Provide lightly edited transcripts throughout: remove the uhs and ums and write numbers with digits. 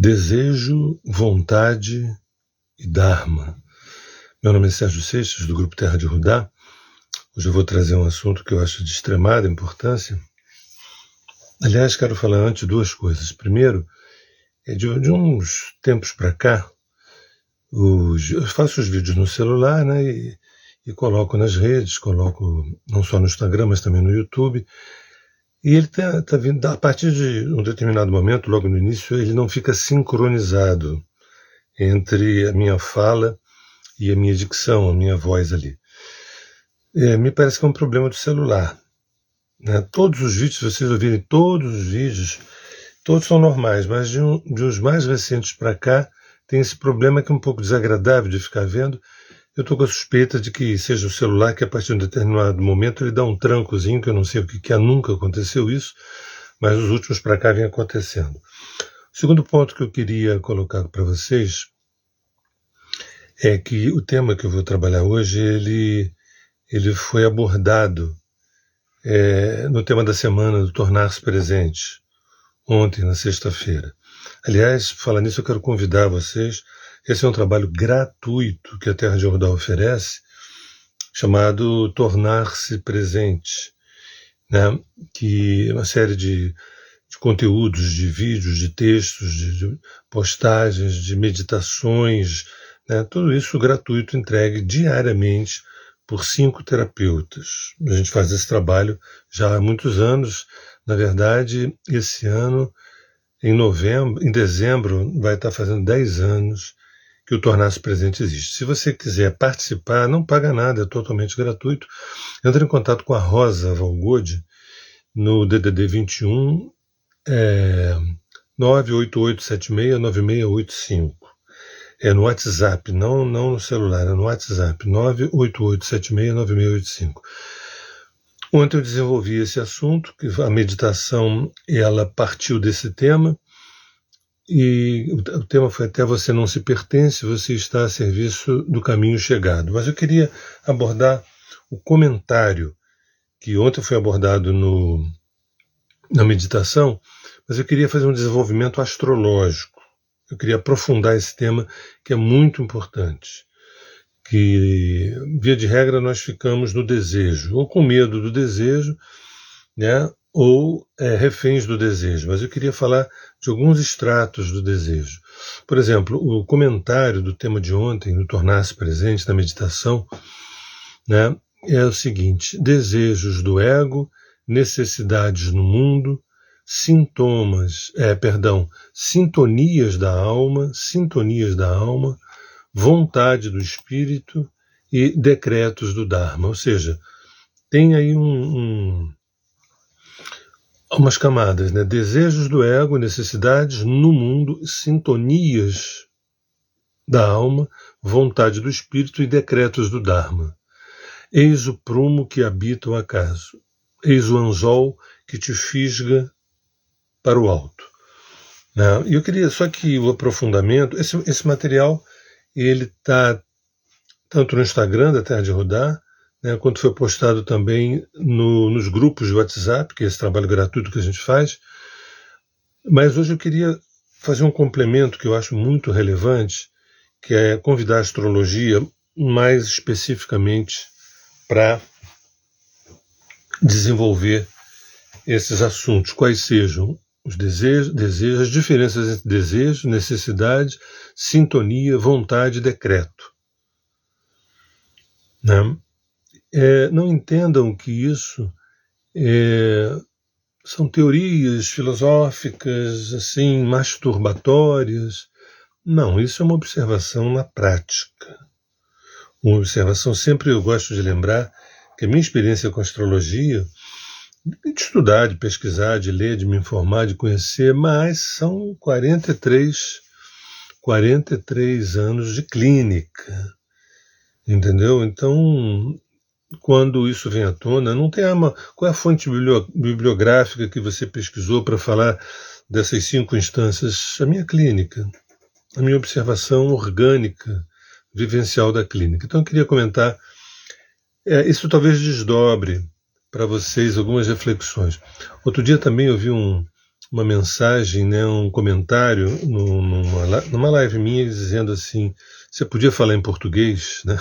Desejo, vontade e Dharma. Meu nome é Sérgio Seixas, do Grupo Terra de Rudá. Hoje eu vou trazer um assunto que eu acho de extremada importância. Aliás, quero falar antes duas coisas. Primeiro, de uns tempos para cá, eu faço os vídeos no celular, né, e coloco nas redes, coloco não só no Instagram, mas também no YouTube. E ele tá vindo, a partir de um determinado momento, logo no início, ele não fica sincronizado entre a minha fala e a minha dicção, a minha voz ali. Me parece que é um problema do celular, né? Todos os vídeos, se vocês ouvirem todos os vídeos, todos são normais, mas de uns mais recentes para cá, tem esse problema que é um pouco desagradável de ficar vendo. Eu estou com a suspeita de que seja o celular que a partir de um determinado momento ele dá um trancozinho, que eu não sei o que é, nunca aconteceu isso, mas os últimos para cá vem acontecendo. O segundo ponto que eu queria colocar para vocês é que o tema que eu vou trabalhar hoje, ele foi abordado no tema da semana do Tornar-se Presente, ontem, na sexta-feira. Aliás, falando nisso, eu quero convidar vocês. Esse é um trabalho gratuito que a Terra de Rudá oferece, chamado Tornar-se Presente, né? Que é uma série de conteúdos, de vídeos, de textos, de postagens, de meditações, né? Tudo isso gratuito, entregue diariamente por 5 terapeutas. A gente faz esse trabalho já há muitos anos. Na verdade, esse ano, em dezembro, vai estar fazendo 10 anos que o Tornar-se Presente existe. Se você quiser participar, não paga nada, é totalmente gratuito. Entre em contato com a Rosa Valgode no DDD 21 988769685. É no WhatsApp, não no celular, é no WhatsApp, 988769685. Ontem eu desenvolvi esse assunto, que a meditação ela partiu desse tema, e o tema foi até você não se pertence, você está a serviço do caminho chegado. Mas eu queria abordar o comentário, que ontem foi abordado na meditação, mas eu queria fazer um desenvolvimento astrológico. Eu queria aprofundar esse tema, que é muito importante. Que, via de regra, nós ficamos no desejo, ou com medo do desejo, né, ou reféns do desejo. Mas eu queria falar de alguns extratos do desejo. Por exemplo, o comentário do tema de ontem, no Tornar-se Presente, na meditação, né, é o seguinte: desejos do ego, necessidades no mundo, sintonias da alma, vontade do espírito e decretos do Dharma. Ou seja, tem aí umas camadas, né? Desejos do ego, necessidades no mundo, sintonias da alma, vontade do espírito e decretos do Dharma. Eis o prumo que habita o acaso. Eis o anzol que te fisga para o alto. E eu queria só que o aprofundamento, esse material, ele está tanto no Instagram da Terra de Rudá, né, quanto foi postado também nos grupos de WhatsApp, que é esse trabalho gratuito que a gente faz. Mas hoje eu queria fazer um complemento que eu acho muito relevante, que é convidar a astrologia mais especificamente para desenvolver esses assuntos, quais sejam os desejos, as diferenças entre desejo, necessidade, sintonia, vontade e decreto. Né? Não entendam que isso são teorias filosóficas assim masturbatórias. Não, isso é uma observação na prática. Uma observação, sempre eu gosto de lembrar que a minha experiência com astrologia, de estudar, de pesquisar, de ler, de me informar, de conhecer, mas são 43 anos de clínica, entendeu? Então, quando isso vem à tona, não tem qual é a fonte bibliográfica que você pesquisou para falar dessas 5 instâncias? A minha clínica, a minha observação orgânica, vivencial da clínica. Então eu queria comentar, isso talvez desdobre para vocês algumas reflexões. Outro dia também eu vi um uma mensagem, né, um comentário numa live minha dizendo assim, você podia falar em português, né?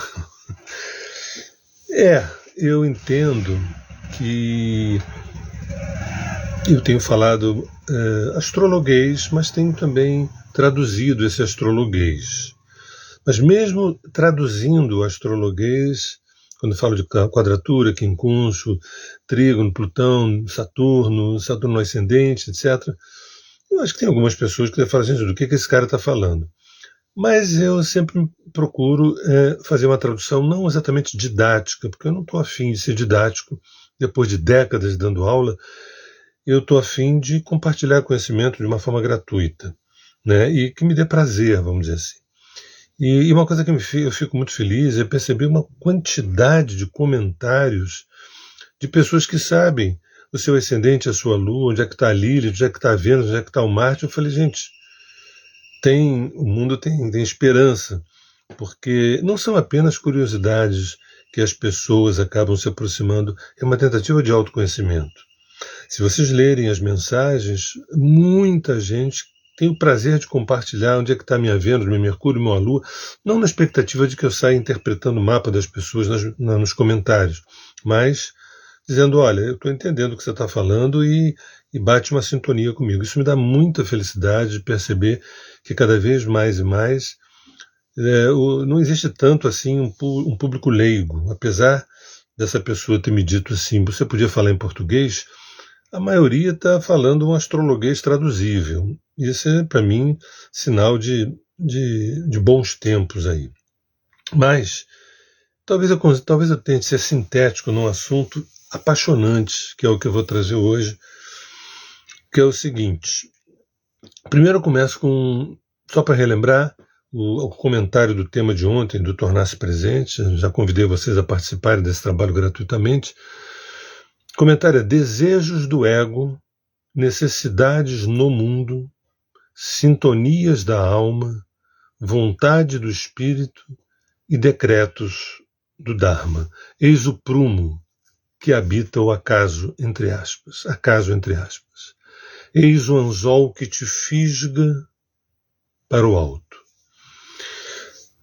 Eu entendo que eu tenho falado astrologuês, mas tenho também traduzido esse astrologuês. Mas mesmo traduzindo o astrologuês, quando eu falo de quadratura, quincunxo, trígono, Plutão, Saturno no ascendente, etc., eu acho que tem algumas pessoas que falam assim, do que esse cara está falando? Mas eu sempre procuro fazer uma tradução não exatamente didática, porque eu não estou afim de ser didático. Depois de décadas dando aula, eu estou afim de compartilhar conhecimento de uma forma gratuita, né? E que me dê prazer, vamos dizer assim. E uma coisa que eu fico muito feliz é perceber uma quantidade de comentários de pessoas que sabem o seu ascendente, a sua lua, onde é que está a Lilith, onde é que está a Vênus, onde é que está o Marte. Eu falei, gente, o mundo tem esperança, porque não são apenas curiosidades que as pessoas acabam se aproximando, é uma tentativa de autoconhecimento. Se vocês lerem as mensagens, muita gente tem o prazer de compartilhar onde é que está minha Vênus, meu Mercúrio, minha Lua, não na expectativa de que eu saia interpretando o mapa das pessoas nos comentários, mas dizendo, olha, eu estou entendendo o que você está falando e bate uma sintonia comigo. Isso me dá muita felicidade de perceber que cada vez mais e mais não existe tanto assim um público leigo. Apesar dessa pessoa ter me dito assim, você podia falar em português, a maioria está falando um astrologuês traduzível. Isso é, para mim, sinal de bons tempos aí. Mas talvez eu tente ser sintético num assunto apaixonante, que é o que eu vou trazer hoje, que é o seguinte. Primeiro eu começo só para relembrar, o comentário do tema de ontem, do Tornar-se Presente. Já convidei vocês a participarem desse trabalho gratuitamente. O comentário é: desejos do ego, necessidades no mundo, sintonias da alma, vontade do espírito e decretos do Dharma. Eis o prumo que habita o acaso, entre aspas. Eis o anzol que te fisga para o alto.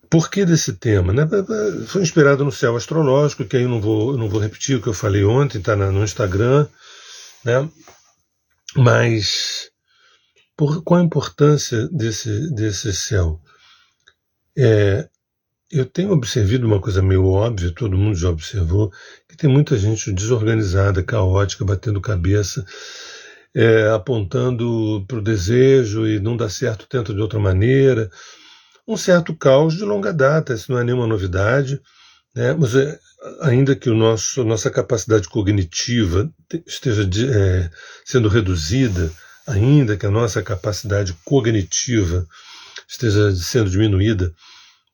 Por que desse tema? Né? Foi inspirado no céu astrológico, que aí eu não vou repetir o que eu falei ontem, está no Instagram, né? Mas qual a importância desse céu? Eu tenho observado uma coisa meio óbvia, todo mundo já observou, que tem muita gente desorganizada, caótica, batendo cabeça, apontando para o desejo e não dá certo, tenta de outra maneira. Um certo caos de longa data, isso não é nenhuma novidade, né? Mas ainda que nossa capacidade cognitiva esteja sendo reduzida, ainda que a nossa capacidade cognitiva esteja sendo diminuída,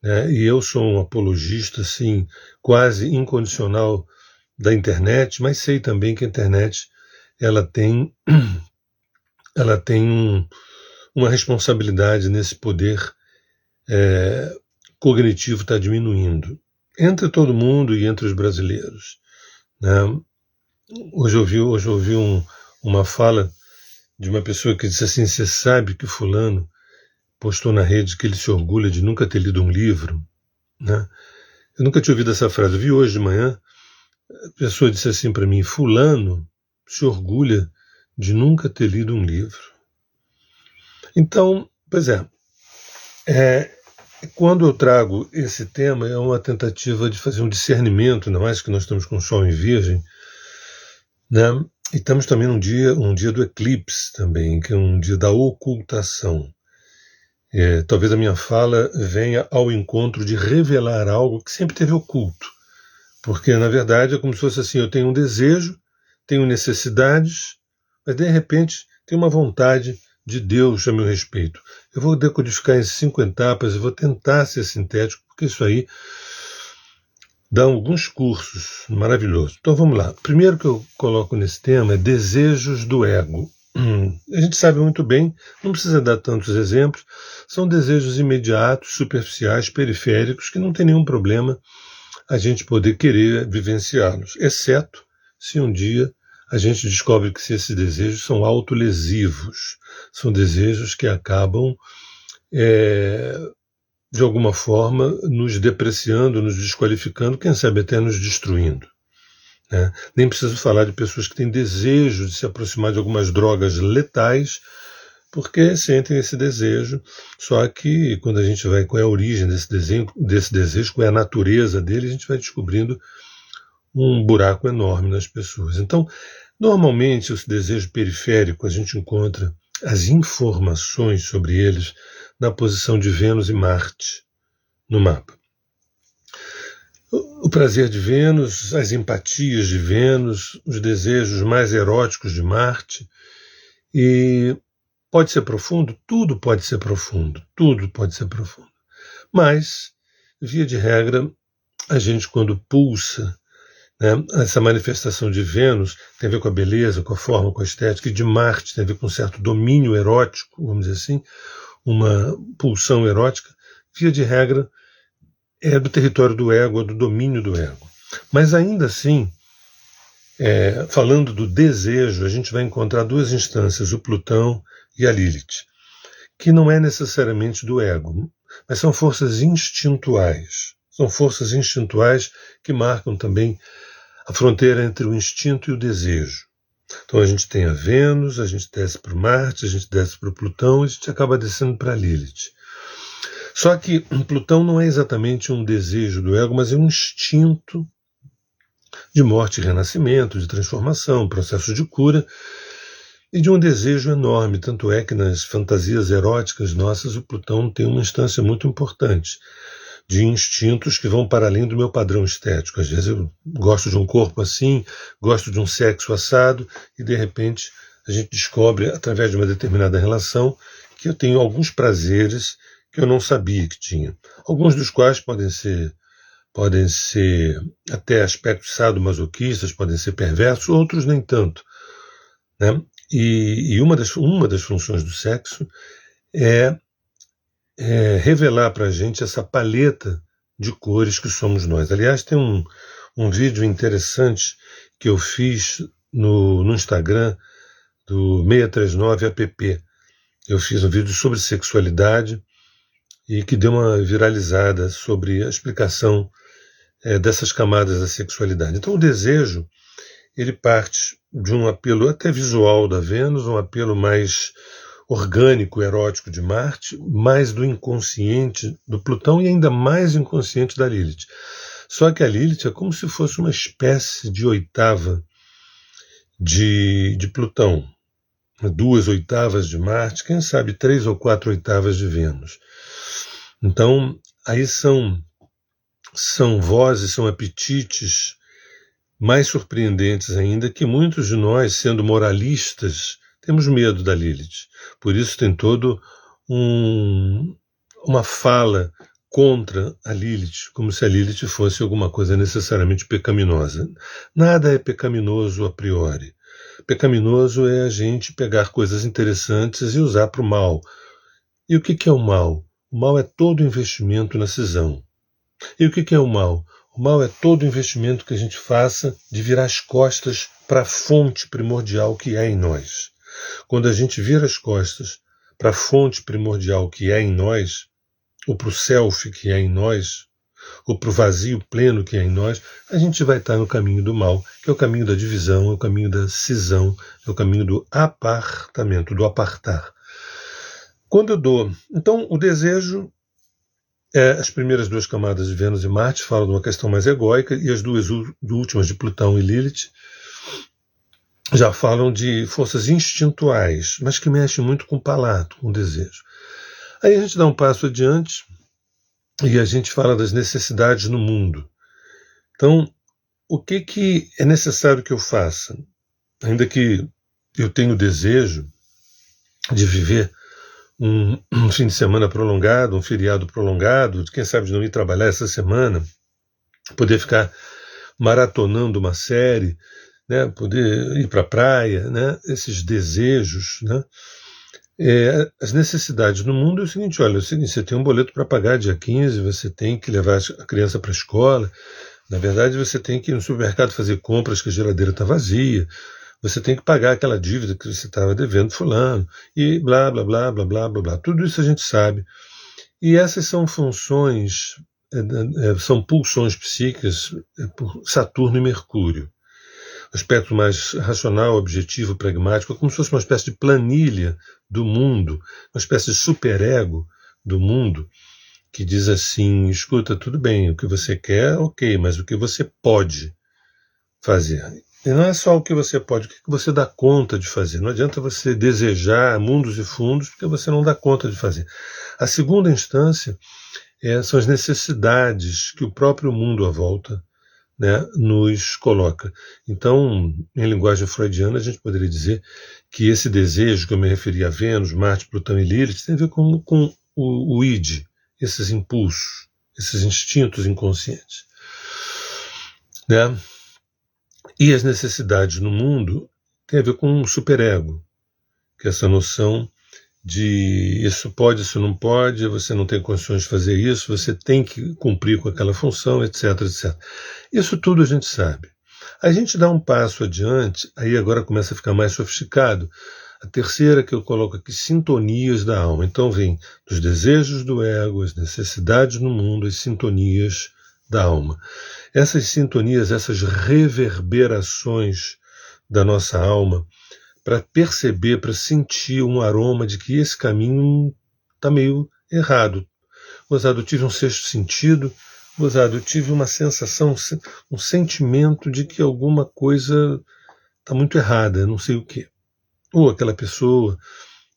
né? E eu sou um apologista assim, quase incondicional da internet, mas sei também que a internet ela tem uma responsabilidade nesse poder cognitivo está diminuindo entre todo mundo e entre os brasileiros, né? Hoje eu ouvi uma fala de uma pessoa que disse assim: você sabe que fulano postou na rede que ele se orgulha de nunca ter lido um livro, né? Eu nunca tinha ouvido essa frase. Eu vi hoje de manhã, a pessoa disse assim para mim: fulano se orgulha de nunca ter lido um livro. Então, pois quando eu trago esse tema, é uma tentativa de fazer um discernimento, ainda mais que nós estamos com o Sol em Virgem, né? E estamos também um dia do eclipse também, que é um dia da ocultação. Talvez a minha fala venha ao encontro de revelar algo que sempre teve oculto, porque na verdade é como se fosse assim: eu tenho um desejo, tenho necessidades, mas de repente tenho uma vontade de Deus a meu respeito. Eu vou decodificar em 5 etapas e vou tentar ser sintético, porque isso aí dá alguns cursos maravilhosos. Então vamos lá. O primeiro que eu coloco nesse tema é desejos do ego. A gente sabe muito bem, não precisa dar tantos exemplos, são desejos imediatos, superficiais, periféricos, que não tem nenhum problema a gente poder querer vivenciá-los, exceto se um dia a gente descobre que se esses desejos são autolesivos, são desejos que acabam, de alguma forma, nos depreciando, nos desqualificando, quem sabe até nos destruindo. Né? Nem preciso falar de pessoas que têm desejo de se aproximar de algumas drogas letais, porque sentem esse desejo, só que quando a gente vai, qual é a origem desse desejo, qual é a natureza dele, a gente vai descobrindo um buraco enorme nas pessoas. Então, normalmente, esse desejo periférico, a gente encontra as informações sobre eles na posição de Vênus e Marte no mapa. O prazer de Vênus, as empatias de Vênus, os desejos mais eróticos de Marte. E pode ser profundo? Tudo pode ser profundo. Tudo pode ser profundo. Mas, via de regra, a gente quando pulsa, né, essa manifestação de Vênus tem a ver com a beleza, com a forma, com a estética, e de Marte tem a ver com um certo domínio erótico, vamos dizer assim, uma pulsão erótica, via de regra, é do território do ego, é do domínio do ego. Mas ainda assim, falando do desejo, a gente vai encontrar duas instâncias, o Plutão e a Lilith, que não é necessariamente do ego, mas são forças instintuais. São forças instintuais que marcam também a fronteira entre o instinto e o desejo. Então a gente tem a Vênus, a gente desce para o Marte, a gente desce para o Plutão, e a gente acaba descendo para a Lilith. Só que Plutão não é exatamente um desejo do ego, mas é um instinto de morte e renascimento, de transformação, processo de cura e de um desejo enorme. Tanto é que nas fantasias eróticas nossas o Plutão tem uma instância muito importante de instintos que vão para além do meu padrão estético. Às vezes eu gosto de um corpo assim, gosto de um sexo assado e de repente a gente descobre, através de uma determinada relação, que eu tenho alguns prazeres que eu não sabia que tinha. Alguns dos quais podem ser até aspectos sadomasoquistas, podem ser perversos, outros nem tanto. Né? E uma das funções do sexo é revelar para a gente essa paleta de cores que somos nós. Aliás, tem um vídeo interessante que eu fiz no Instagram do 639app. Eu fiz um vídeo sobre sexualidade e que deu uma viralizada sobre a explicação dessas camadas da sexualidade. Então o desejo, ele parte de um apelo até visual da Vênus, um apelo mais orgânico, erótico de Marte, mais do inconsciente do Plutão e ainda mais inconsciente da Lilith. Só que a Lilith é como se fosse uma espécie de oitava de Plutão, 2 oitavas de Marte, quem sabe 3 ou 4 oitavas de Vênus. Então, aí são vozes, são apetites mais surpreendentes ainda, que muitos de nós, sendo moralistas, temos medo da Lilith. Por isso tem todo uma fala contra a Lilith, como se a Lilith fosse alguma coisa necessariamente pecaminosa. Nada é pecaminoso a priori. Pecaminoso é a gente pegar coisas interessantes e usar para o mal. E o que é o mal? O mal é todo investimento na cisão. E o que é o mal? O mal é todo investimento que a gente faça de virar as costas para a fonte primordial que é em nós. Quando a gente vira as costas para a fonte primordial que é em nós, ou para o self que é em nós, ou para o vazio pleno que é em nós, a gente vai estar no caminho do mal, que é o caminho da divisão, é o caminho da cisão, é o caminho do apartamento, do apartar. Quando eu dou... Então, o desejo, as primeiras duas camadas de Vênus e Marte falam de uma questão mais egóica, e as duas últimas de Plutão e Lilith já falam de forças instintuais, mas que mexem muito com o palato, com o desejo. Aí a gente dá um passo adiante e a gente fala das necessidades no mundo. Então, o que é necessário que eu faça? Ainda que eu tenha o desejo de viver um fim de semana prolongado, um feriado prolongado, quem sabe de não ir trabalhar essa semana, poder ficar maratonando uma série, né, poder ir para a praia, né, esses desejos, né, as necessidades no mundo é o seguinte, olha, você tem um boleto para pagar dia 15, você tem que levar a criança para a escola, na verdade você tem que ir no supermercado fazer compras que a geladeira está vazia, você tem que pagar aquela dívida que você estava devendo fulano, e blá, blá, blá, blá, blá, blá, blá. Tudo isso a gente sabe. E essas são funções, são pulsões psíquicas por Saturno e Mercúrio. O aspecto mais racional, objetivo, pragmático, é como se fosse uma espécie de planilha do mundo, uma espécie de superego do mundo, que diz assim, escuta, tudo bem, o que você quer, ok, mas o que você pode fazer? E não é só o que você pode, o que você dá conta de fazer. Não adianta você desejar mundos e fundos, porque você não dá conta de fazer. A segunda instância são as necessidades que o próprio mundo à volta, né, nos coloca. Então, em linguagem freudiana, a gente poderia dizer que esse desejo que eu me referi a Vênus, Marte, Plutão e Lilith tem a ver com o id, esses impulsos, esses instintos inconscientes. Né? E as necessidades no mundo têm a ver com o superego, que é essa noção de isso pode, isso não pode, você não tem condições de fazer isso, você tem que cumprir com aquela função, etc, etc. Isso tudo a gente sabe. A gente dá um passo adiante, aí agora começa a ficar mais sofisticado. A terceira que eu coloco aqui, sintonias da alma. Então vem dos desejos do ego, as necessidades no mundo, as sintonias da alma. Essas sintonias, essas reverberações da nossa alma, para perceber, para sentir um aroma de que esse caminho está meio errado. Gozado, eu tive um sexto sentido, gozado, eu tive uma sensação, um sentimento de que alguma coisa está muito errada, não sei o quê. Ou aquela pessoa,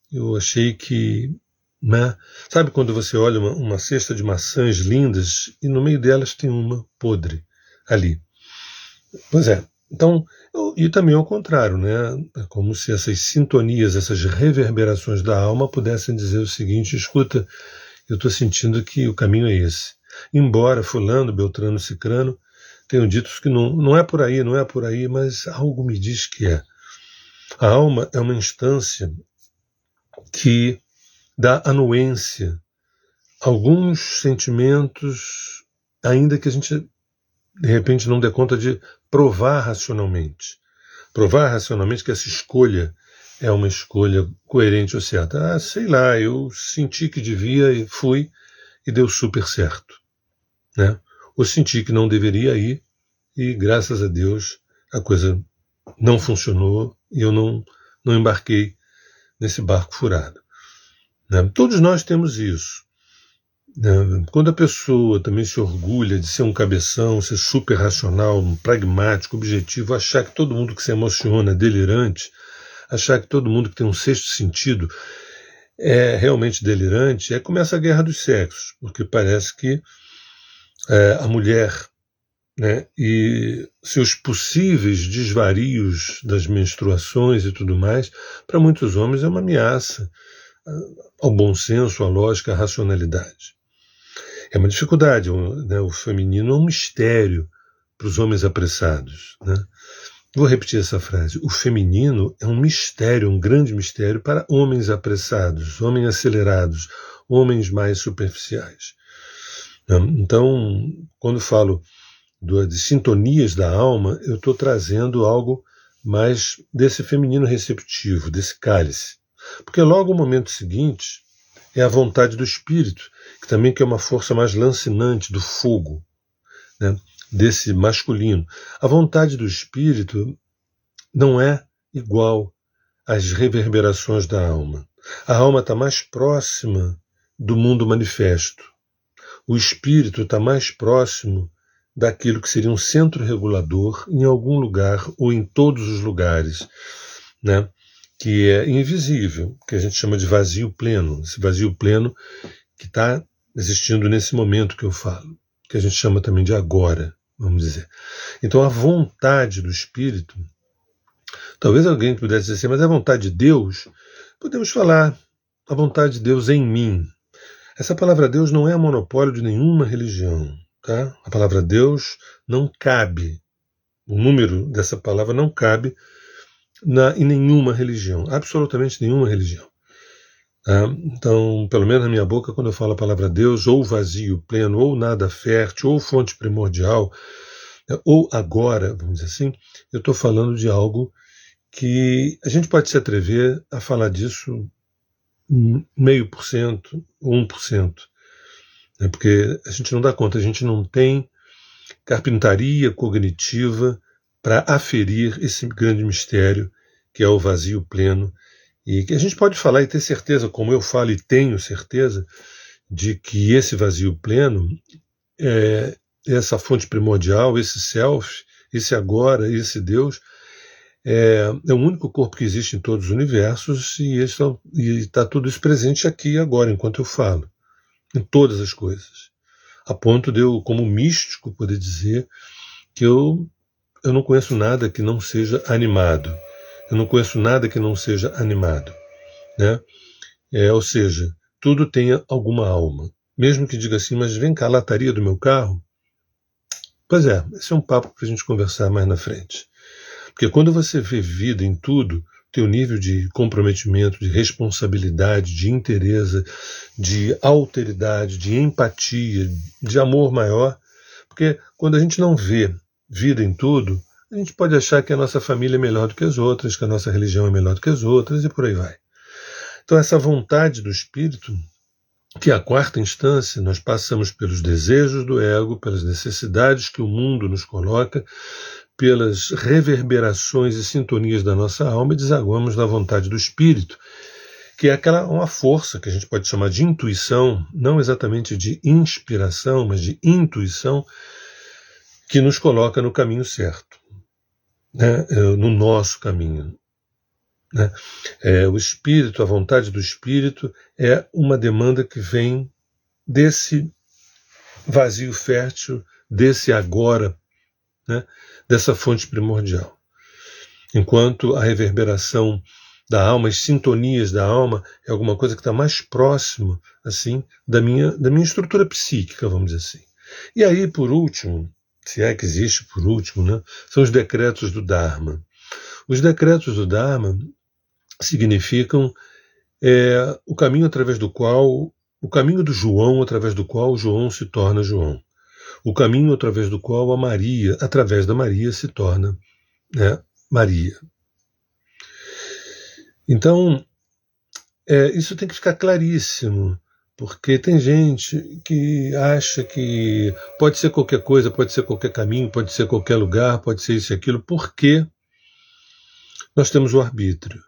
eu achei que... Né? Sabe quando você olha uma cesta de maçãs lindas e no meio delas tem uma podre ali? Pois é. Então, e também ao contrário, né? É como se essas sintonias, essas reverberações da alma pudessem dizer o seguinte, escuta, eu estou sentindo que o caminho é esse. Embora fulano, beltrano, cicrano tenham dito que não é por aí, não é por aí, mas algo me diz que é. A alma é uma instância que dá anuência a alguns sentimentos, ainda que a gente de repente não dê conta de provar racionalmente. Provar racionalmente que essa escolha é uma escolha coerente ou certa. Ah, sei lá, eu senti que devia e fui e deu super certo. Né? Ou senti que não deveria ir e, graças a Deus, a coisa não funcionou e eu não embarquei nesse barco furado. Né? Todos nós temos isso. Quando a pessoa também se orgulha de ser um cabeção, ser super racional, um pragmático, objetivo, achar que todo mundo que se emociona é delirante, achar que todo mundo que tem um sexto sentido é realmente delirante, aí começa a guerra dos sexos, porque parece que a mulher, né, e seus possíveis desvarios das menstruações e tudo mais, para muitos homens é uma ameaça ao bom senso, à lógica, à racionalidade. É uma dificuldade, né? O feminino é um mistério para os homens apressados. Né? Vou repetir essa frase. O feminino é um mistério, um grande mistério para homens apressados, homens acelerados, homens mais superficiais. Né? Então, quando falo de sintonias da alma, eu estou trazendo algo mais desse feminino receptivo, desse cálice. Porque logo o momento seguinte é a vontade do espírito, que também é uma força mais lancinante do fogo, né, desse masculino. A vontade do espírito não é igual às reverberações da alma. A alma está mais próxima do mundo manifesto. O espírito está mais próximo daquilo que seria um centro regulador em algum lugar ou em todos os lugares, né? Que é invisível, que a gente chama de vazio pleno, esse vazio pleno que está existindo nesse momento que eu falo, que a gente chama também de agora, vamos dizer. Então a vontade do Espírito, talvez alguém pudesse dizer assim, mas a vontade de Deus, podemos falar, a vontade de Deus em mim. Essa palavra Deus não é monopólio de nenhuma religião, tá? A palavra Deus não cabe, o número dessa palavra não cabe em nenhuma religião, absolutamente nenhuma religião. Então, pelo menos na minha boca, quando eu falo a palavra Deus, ou vazio pleno, ou nada fértil, ou fonte primordial, ou agora, vamos dizer assim, eu estou falando de algo que a gente pode se atrever a falar disso 0,5% ou 1%, né? Porque a gente não dá conta, a gente não tem carpintaria cognitiva para aferir esse grande mistério que é o vazio pleno, e que a gente pode falar e ter certeza, como eu falo e tenho certeza, de que esse vazio pleno é essa fonte primordial, esse self, esse agora, esse Deus, é o único corpo que existe em todos os universos, e está tudo isso presente aqui e agora, enquanto eu falo, em todas as coisas. A ponto de eu, como místico, poder dizer que eu não conheço nada que não seja animado. Eu não conheço nada que não seja animado, né? Ou seja, tudo tem alguma alma. Mesmo que diga assim, mas vem cá, a lataria do meu carro? Pois é, esse é um papo para a gente conversar mais na frente. Porque quando você vê vida em tudo, teu nível de comprometimento, de responsabilidade, de interesse, de alteridade, de empatia, de amor maior, porque quando a gente não vê vida em tudo, a gente pode achar que a nossa família é melhor do que as outras, que a nossa religião é melhor do que as outras, e por aí vai. Então essa vontade do espírito, que é a quarta instância, nós passamos pelos desejos do ego, pelas necessidades que o mundo nos coloca, pelas reverberações e sintonias da nossa alma e desaguamos na vontade do espírito, que é uma força que a gente pode chamar de intuição, não exatamente de inspiração, mas de intuição, que nos coloca no caminho certo, né? No nosso caminho, né? O espírito, a vontade do espírito é uma demanda que vem desse vazio fértil, desse agora, né? Dessa fonte primordial. Enquanto a reverberação da alma, as sintonias da alma, é alguma coisa que está mais próximo assim, da minha estrutura psíquica, vamos dizer assim. E aí, por último, se é que existe por último, né, são os decretos do Dharma. Os decretos do Dharma significam o caminho através do qual, o caminho do João, através do qual o João se torna João. O caminho através do qual a Maria, através da Maria, se torna, né, Maria. Então, isso tem que ficar claríssimo, porque tem gente que acha que pode ser qualquer coisa, pode ser qualquer caminho, pode ser qualquer lugar, pode ser isso e aquilo, porque nós temos o arbítrio.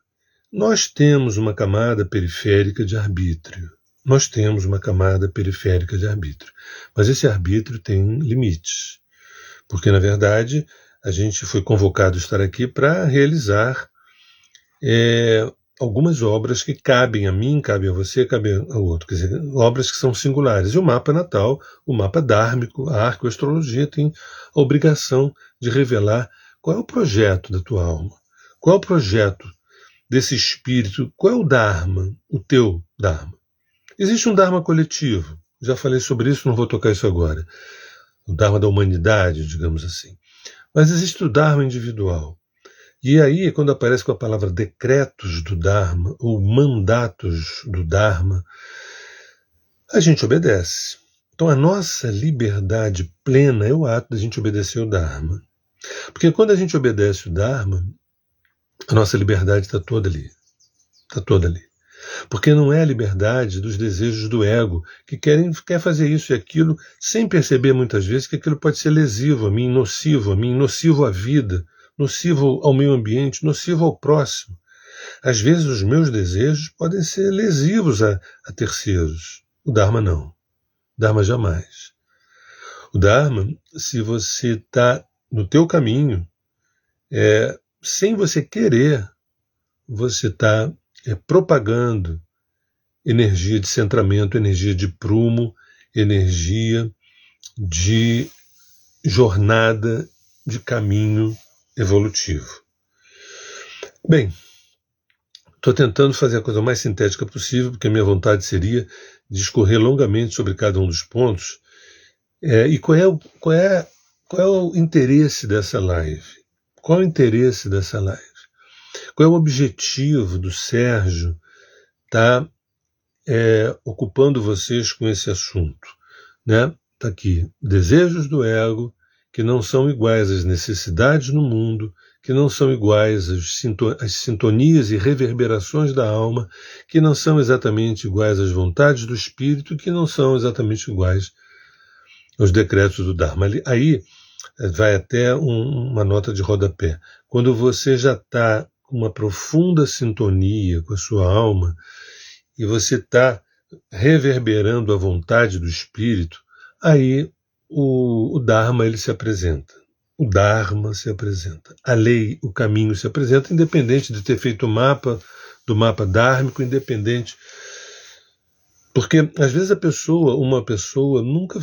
Nós temos uma camada periférica de arbítrio. Nós temos uma camada periférica de arbítrio. Mas esse arbítrio tem limites. Porque, na verdade, a gente foi convocado a estar aqui para realizar algumas obras que cabem a mim, cabem a você, cabem ao outro. Quer dizer, obras que são singulares. E o mapa natal, o mapa dármico, a arcoastrologia tem a obrigação de revelar qual é o projeto da tua alma. Qual é o projeto desse espírito? Qual é o Dharma, o teu Dharma? Existe um Dharma coletivo. Já falei sobre isso, não vou tocar isso agora. O Dharma da humanidade, digamos assim. Mas existe o Dharma individual. E aí, quando aparece com a palavra decretos do Dharma, ou mandatos do Dharma, a gente obedece. Então a nossa liberdade plena é o ato da gente obedecer o Dharma. Porque quando a gente obedece o Dharma, a nossa liberdade está toda ali. Está toda ali. Porque não é a liberdade dos desejos do ego, que quer fazer isso e aquilo, sem perceber muitas vezes que aquilo pode ser lesivo a mim, nocivo à vida, nocivo ao meio ambiente, nocivo ao próximo. Às vezes os meus desejos podem ser lesivos a terceiros. O Dharma não. O Dharma jamais. O Dharma, se você está no teu caminho, sem você querer, você está propagando energia de centramento, energia de prumo, energia de jornada, de caminho evolutivo. Bem, estou tentando fazer a coisa mais sintética possível, porque a minha vontade seria discorrer longamente sobre cada um dos pontos. E qual é o interesse dessa live? Qual é o interesse dessa live? Qual é o objetivo do Sérgio estar ocupando vocês com esse assunto? Né? Está aqui, desejos do ego que não são iguais às necessidades no mundo, que não são iguais às sintonias e reverberações da alma, que não são exatamente iguais às vontades do espírito, que não são exatamente iguais aos decretos do Dharma. Aí vai até uma nota de rodapé. Quando você já está com uma profunda sintonia com a sua alma e você está reverberando a vontade do espírito, aí o Dharma ele se apresenta. O Dharma se apresenta. A lei, o caminho se apresenta, independente de ter feito o mapa, do mapa dármico, independente. Porque, às vezes, uma pessoa nunca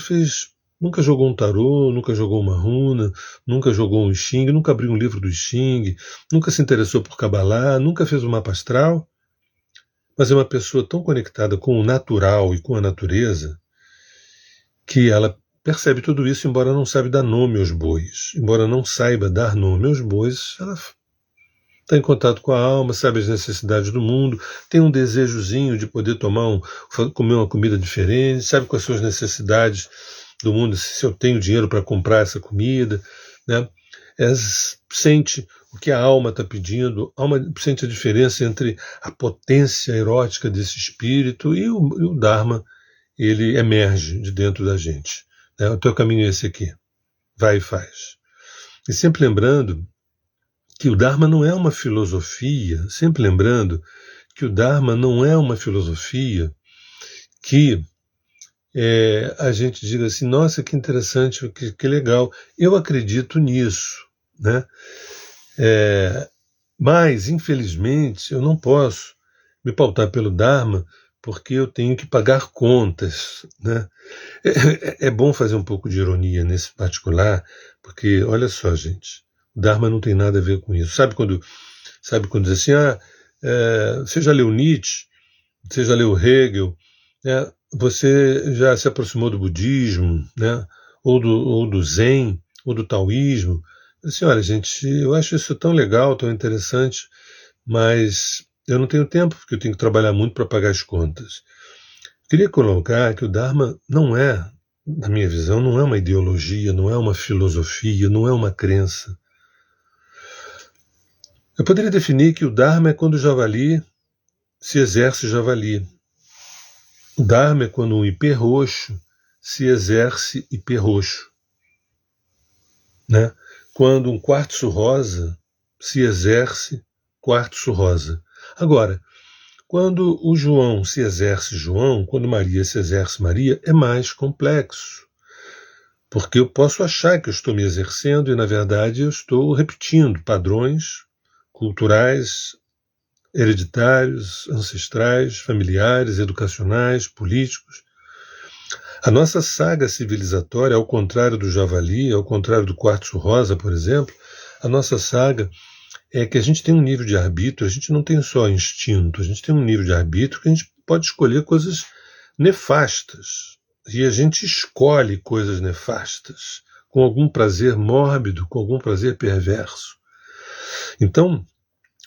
jogou um tarô, nunca jogou uma runa, nunca jogou um Xing, nunca abriu um livro do Xing, nunca se interessou por Kabbalah, nunca fez um mapa astral, mas é uma pessoa tão conectada com o natural e com a natureza que ela percebe tudo isso, embora não saiba dar nome aos bois. Embora não saiba dar nome aos bois, ela está em contato com a alma, sabe as necessidades do mundo, tem um desejozinho de poder comer uma comida diferente, sabe quais são as necessidades do mundo, se eu tenho dinheiro para comprar essa comida, né? Sente o que a alma está pedindo, sente a diferença entre a potência erótica desse espírito e o Dharma, ele emerge de dentro da gente. Né? O teu caminho é esse aqui, vai e faz. E sempre lembrando que o Dharma não é uma filosofia, sempre lembrando que o Dharma não é uma filosofia que a gente diga assim, nossa, que interessante, que legal, eu acredito nisso, né? Mas, infelizmente, eu não posso me pautar pelo Dharma porque eu tenho que pagar contas, né? É bom fazer um pouco de ironia nesse particular, porque, olha só, gente, o Dharma não tem nada a ver com isso. Sabe quando diz assim, você já leu Nietzsche, você já leu Hegel, né? Você já se aproximou do budismo, né? ou do Zen, ou do taoísmo. Assim, olha, gente, eu acho isso tão legal, tão interessante, mas eu não tenho tempo, porque eu tenho que trabalhar muito para pagar as contas. Queria colocar que o Dharma não é, na minha visão, não é uma ideologia, não é uma filosofia, não é uma crença. Eu poderia definir que o Dharma é quando o javali se exerce javali. O Dharma é quando um ipê roxo se exerce ipê roxo. Né? Quando um quartzo rosa se exerce quartzo rosa. Agora, quando o João se exerce João, quando Maria se exerce Maria, é mais complexo. Porque eu posso achar que eu estou me exercendo e, na verdade, eu estou repetindo padrões culturais, hereditários, ancestrais, familiares, educacionais, políticos. A nossa saga civilizatória, ao contrário do javali, ao contrário do quartzo rosa, por exemplo, a nossa saga é que a gente tem um nível de arbítrio, a gente não tem só instinto, a gente tem um nível de arbítrio que a gente pode escolher coisas nefastas. E a gente escolhe coisas nefastas, com algum prazer mórbido, com algum prazer perverso. Então,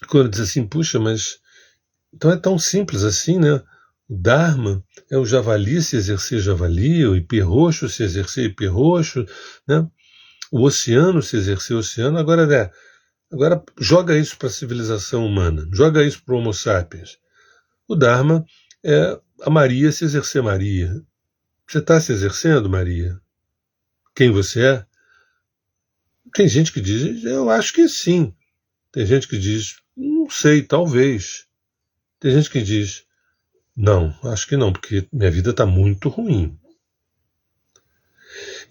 quando diz assim, puxa, mas então é tão simples assim, né? O Dharma é o javali se exercer javali, o ipê roxo se exercer ipê roxo, né? O oceano se exercer oceano. Agora joga isso para a civilização humana, joga isso para o Homo sapiens. O Dharma é a Maria se exercer Maria. Você está se exercendo, Maria? Quem você é? Tem gente que diz, eu acho que sim. Tem gente que diz, não sei, talvez. Tem gente que diz, não, acho que não, porque minha vida está muito ruim.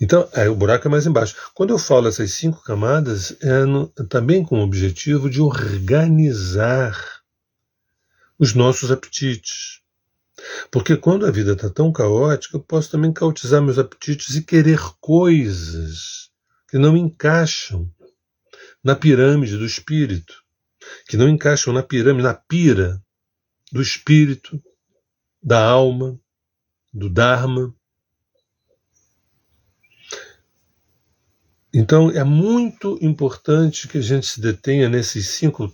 Então, o buraco é mais embaixo. Quando eu falo essas 5 camadas, também com o objetivo de organizar os nossos apetites. Porque quando a vida está tão caótica, eu posso também caotizar meus apetites e querer coisas que não encaixam na pirâmide do espírito, que não encaixam na pirâmide, na pira do espírito, da alma, do Dharma. Então é muito importante que a gente se detenha nesses 5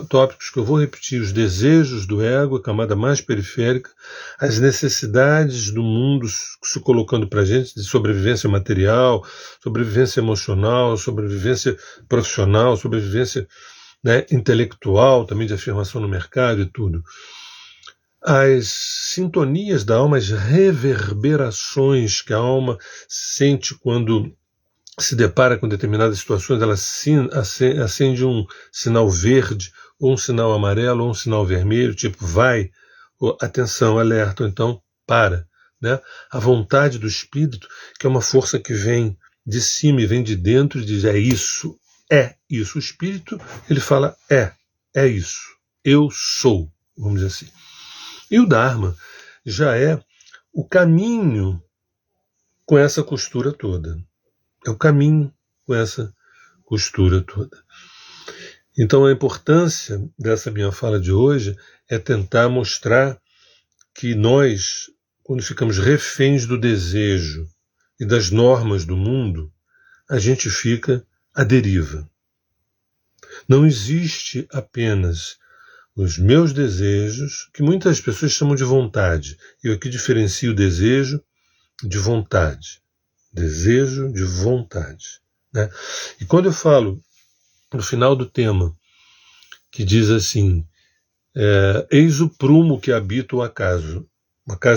tópicos que eu vou repetir: os desejos do ego, a camada mais periférica, as necessidades do mundo se colocando para a gente, de sobrevivência material, sobrevivência emocional, sobrevivência profissional, sobrevivência, né, intelectual, também de afirmação no mercado e tudo. As sintonias da alma, as reverberações que a alma sente quando se depara com determinadas situações, ela acende um sinal verde, ou um sinal amarelo, ou um sinal vermelho, tipo vai, ou atenção, alerta, ou então para. Né? A vontade do espírito, que é uma força que vem de cima e vem de dentro e diz: é isso, é isso. O espírito, ele fala: é isso, eu sou, vamos dizer assim. E o Dharma já é o caminho com essa costura toda. É o caminho com essa costura toda. Então a importância dessa minha fala de hoje é tentar mostrar que nós, quando ficamos reféns do desejo e das normas do mundo, a gente fica à deriva. Não existe apenas os meus desejos, que muitas pessoas chamam de vontade. Eu aqui diferencio desejo de vontade. Desejo de vontade. Né? E quando eu falo, no final do tema, que diz assim: eis o prumo que habita o acaso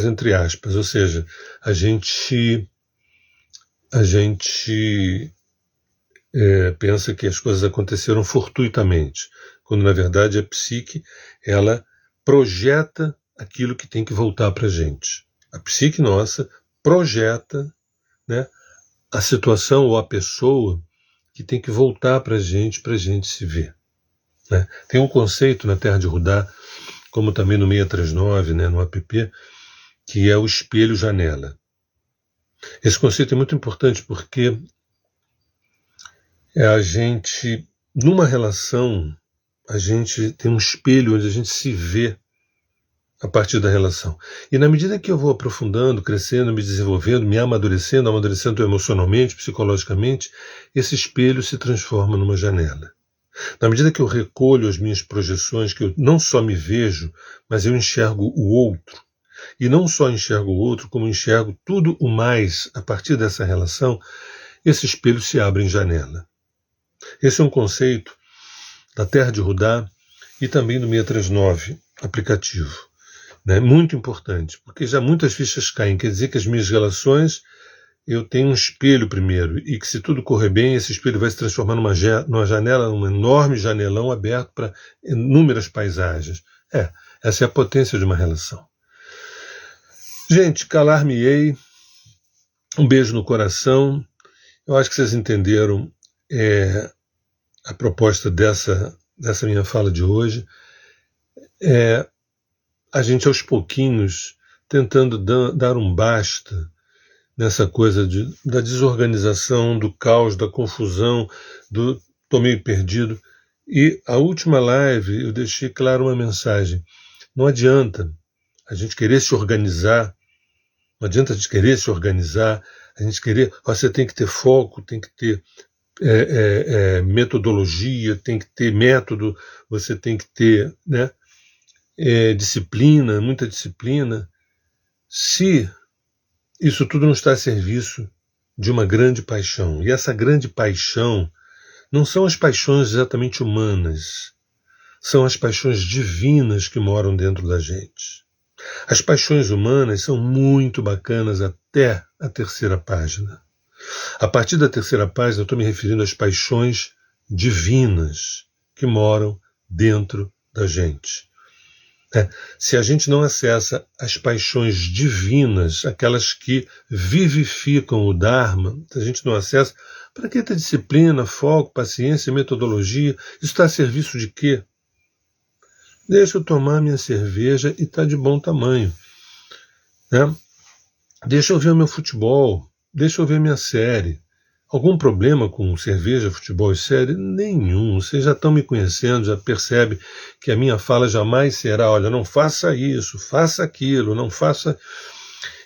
entre aspas, ou seja, a gente pensa que as coisas aconteceram fortuitamente, quando na verdade a psique, ela projeta aquilo que tem que voltar para a gente. A psique nossa projeta, né, a situação ou a pessoa que tem que voltar para a gente se ver. Né? Tem um conceito na Terra de Rudá, como também no 639, né, no app, que é o espelho-janela. Esse conceito é muito importante porque a gente, numa relação, a gente tem um espelho onde a gente se vê a partir da relação. E na medida que eu vou aprofundando, crescendo, me desenvolvendo, me amadurecendo emocionalmente, psicologicamente, esse espelho se transforma numa janela. Na medida que eu recolho as minhas projeções, que eu não só me vejo, mas eu enxergo o outro. E não só enxergo o outro, como enxergo tudo o mais a partir dessa relação, esse espelho se abre em janela. Esse é um conceito da Terra de Rudá e também do 639 aplicativo. Né? Muito importante, porque já muitas fichas caem. Quer dizer que as minhas relações, eu tenho um espelho primeiro, e que se tudo correr bem, esse espelho vai se transformar numa janela, num enorme janelão aberto para inúmeras paisagens. Essa é a potência de uma relação. Gente, calar-me-ei, um beijo no coração. Eu acho que vocês entenderam a proposta dessa minha fala de hoje. A gente aos pouquinhos tentando dar um basta nessa coisa da desorganização, do caos, da confusão, do tô meio perdido. E a última live eu deixei claro uma mensagem: não adianta a gente querer se organizar, não adianta a gente querer se organizar, a gente querer, você tem que ter foco, tem que ter metodologia, tem que ter método, você tem que ter, né, disciplina, muita disciplina, se isso tudo não está a serviço de uma grande paixão. E essa grande paixão não são as paixões exatamente humanas, são as paixões divinas que moram dentro da gente. As paixões humanas são muito bacanas até a terceira página. A partir da terceira página eu estou me referindo às paixões divinas que moram dentro da gente. Se a gente não acessa as paixões divinas, aquelas que vivificam o Dharma, se a gente não acessa, para que ter disciplina, foco, paciência, metodologia? Isso está a serviço de quê? Deixa eu tomar minha cerveja e está de bom tamanho. Né? Deixa eu ver o meu futebol, deixa eu ver minha série. Algum problema com cerveja, futebol e série? Nenhum. Vocês já estão me conhecendo, já percebem que a minha fala jamais será: olha, não faça isso, faça aquilo, não faça...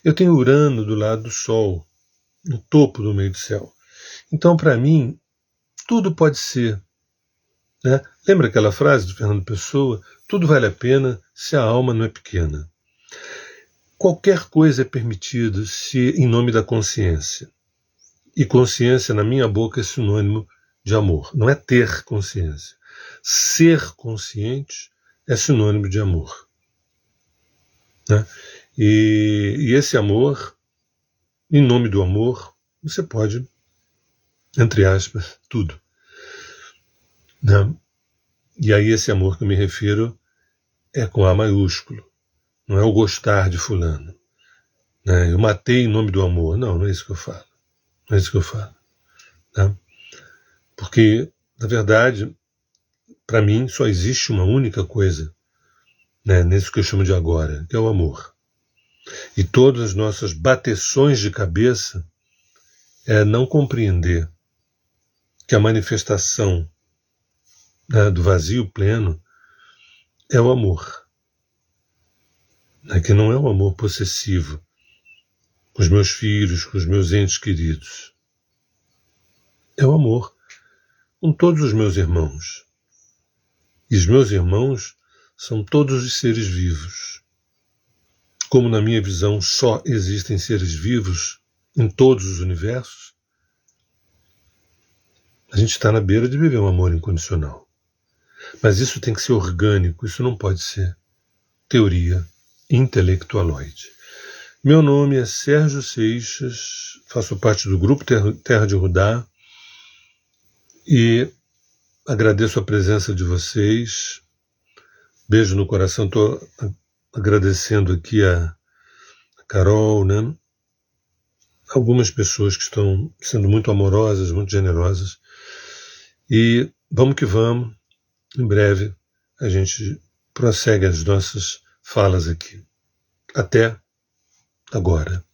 Eu tenho Urano do lado do Sol, no topo do meio do céu. Então, para mim, tudo pode ser. né? Lembra aquela frase do Fernando Pessoa? Tudo vale a pena se a alma não é pequena. Qualquer coisa é permitida se em nome da consciência. E consciência, na minha boca, é sinônimo de amor. Não é ter consciência. Ser consciente é sinônimo de amor, né? E esse amor, em nome do amor, você pode, entre aspas, tudo, né? E aí esse amor que eu me refiro é com A maiúsculo. Não é o gostar de fulano, né? Eu matei em nome do amor. Não, não é isso que eu falo. Não é isso que eu falo, né? Porque, na verdade, para mim só existe uma única coisa, né, nisso que eu chamo de agora, que é o amor. E todas as nossas bateções de cabeça é não compreender que a manifestação, né, do vazio pleno é o amor, né, que não é um amor possessivo com os meus filhos, com os meus entes queridos. É o amor com todos os meus irmãos. E os meus irmãos são todos os seres vivos. Como na minha visão só existem seres vivos em todos os universos, a gente está na beira de viver um amor incondicional. Mas isso tem que ser orgânico, isso não pode ser teoria intelectualoide. Meu nome é Sérgio Seixas, faço parte do Grupo Terra de Rudá e agradeço a presença de vocês. Beijo no coração, estou agradecendo aqui a Carol, né? Algumas pessoas que estão sendo muito amorosas, muito generosas. E vamos que vamos. Em breve a gente prossegue as nossas falas aqui. Até agora.